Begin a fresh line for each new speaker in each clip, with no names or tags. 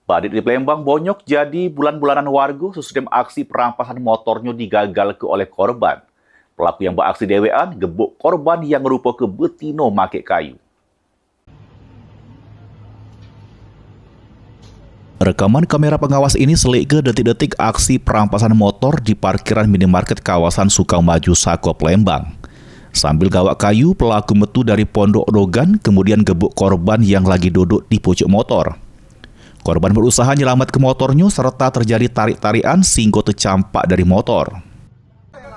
Badit di Palembang bonyok jadi bulan-bulanan warga sesudah aksi perampasan motornya digagal ke oleh korban. Pelaku yang beraksi dewean gebuk korban yang rupa ke betino make kayu. Rekaman kamera pengawas ini selik ke detik-detik aksi perampasan motor di parkiran minimarket kawasan Sukamaju, Sako, Palembang. Sambil gawak kayu, pelaku metu dari pondok dogan kemudian gebuk korban yang lagi duduk di pucuk motor. Korban berusaha nyelamat ke motornya serta terjadi tarik-tarian sehingga tercampak dari motor.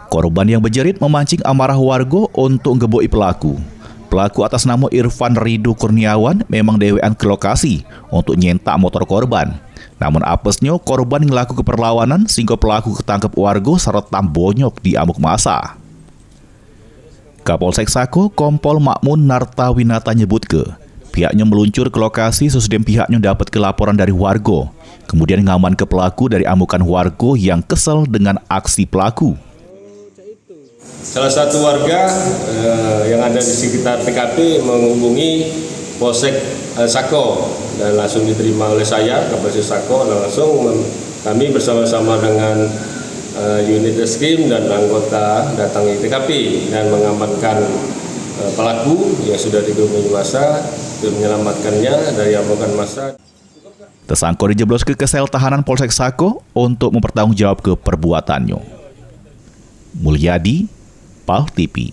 Korban yang berjerit memancing amarah warga untuk ngeboi pelaku. Pelaku atas nama Irfan Ridho Kurniawan memang dewean ke lokasi untuk nyentak motor korban. Namun apesnya korban ngelaku keperlawanan sehingga pelaku ketangkep warga serta bonyok di amuk masa. Kapolsek Sako Kompol Makmun Nartawinata nyebut pihaknya meluncur ke lokasi sesudah pihaknya dapat laporan dari warga. Kemudian ngaman ke pelaku dari amukan warga yang kesal dengan aksi pelaku.
Salah satu warga yang ada di sekitar TKP menghubungi Polsek Sako dan langsung diterima oleh saya, Kapolsek Sako, dan langsung kami bersama-sama dengan unit reskrim dan anggota datangi TKP dan mengamankan pelaku yang sudah digerumuni massa untuk menyelamatkannya dari amukan massa.
Tersangka dijeblos ke sel tahanan Polsek Sako untuk mempertanggungjawab ke perbuatannya. Mulyadi, PAL TV.